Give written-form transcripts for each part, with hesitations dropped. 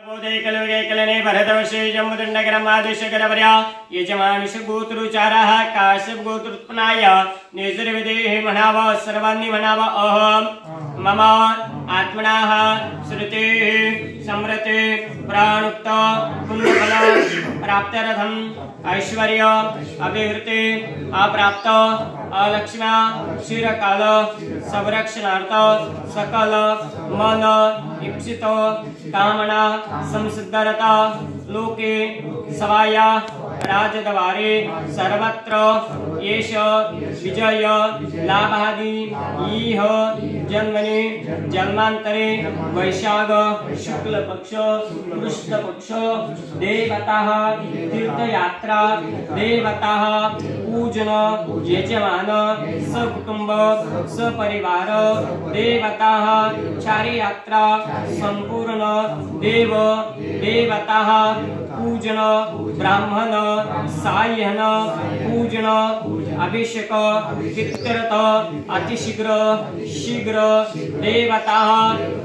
कलने भरतवशे जम्बुदण्डकरमादिशकरवर्या यजमानुषगोत्रोच्चारः काश्यपगोत्रोत्पन्नाय निजर्विदेः मनाव सर्वाणि मनाव अहं मम आत्मनः श्रुतेः समृते प्राणुक्त पुण्यफल प्राप्त्यर्थम् ऐश्वर्य अभिवृद्धि अप्राप्त अलक्ष्म्या क्षीरकाल संरक्षणार्थ सकल मन इप्सित कामना संसिद्धरता लोके सवाया राजद्वारे सर्वत्र येष विजय लाभादि इह जन्मनि जन्मांतरे वैशाख शुक्ल पक्ष कृष्ण पक्ष देवताः तीर्थयात्रा देवताः पूजन यजमान सकुटुंब सपरिवार देवताः चारि यात्रा संपूर्ण देव देवताः पूजन ब्राह्मण सायन पूजन अभिषेक इत्यर्थ अतिशीघ्र शीघ्र देवताः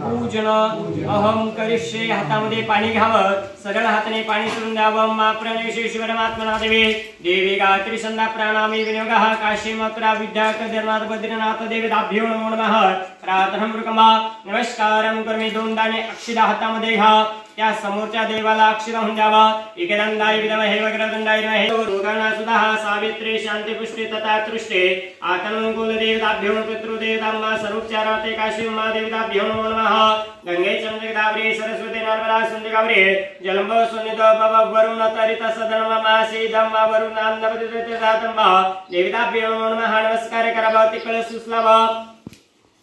पूजन अहम करिष्ये। हातामध्ये पाणी घ्यावं सरळ हाताने पाणी सोडून द्यावं मा प्रणेश्वरमात्मना देवी देवी गायत्री संध्या प्राणायामी विनियोगः काशी मथुरा विद्या केदारनाथ बद्रीनाथ देवताभ्यो नमो नमः। प्रार्थना रुकमा नमस्कारं करोमि दोन दाणे अक्षिदा हातामध्ये घ्या त्या समोरच्या देवाला अक्षिदा होऊन द्यावा। एकदंडाय विद्महे वक्रतुंडाय धीमहि रोगाणासुतः सावित्री शांती पुष्टि तथा तृष्टे आतनुकूल देवताभ्यो पितृदेवताम्मा सर्वोपचारार्थे काशी मा देवताभ्यो नमो नमः। गंगे चंद्र गोदावरी सरस्वती नर्मदा सिंधु कावेरी जलंब सुनित भव वरुण तरित सदनम मासी धम्म वरुणान नवदितदातम्मा देवताभ्यो नमो नमः। नमस्कार करावा तिकळ सुस्लावा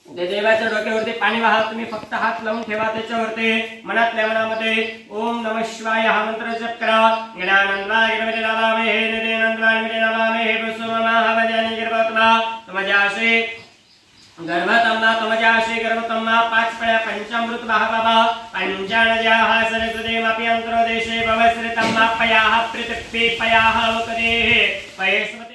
देवाच्या डोक्यावरती पाणी वाहा तुम्ही फक्त हात लावून ठेवा त्याच्यावरती मनातल्या मनामध्ये ओम नमः शिवाय हा मंत्र जप करा। ज्ञानंदाय नमः निदेनंदाय नमः भस्ममहावजानि गर्भतमा तमजासे गर्भतम्मा तमजासे गर्भतम्मा पाच पळ्या पंचामृत बाबा पंचानजाः सरस्वतीमपि अंतरोदेशे भवश्रितम्मा पयाः पृथक्पे पयाः वकदेः पयस्व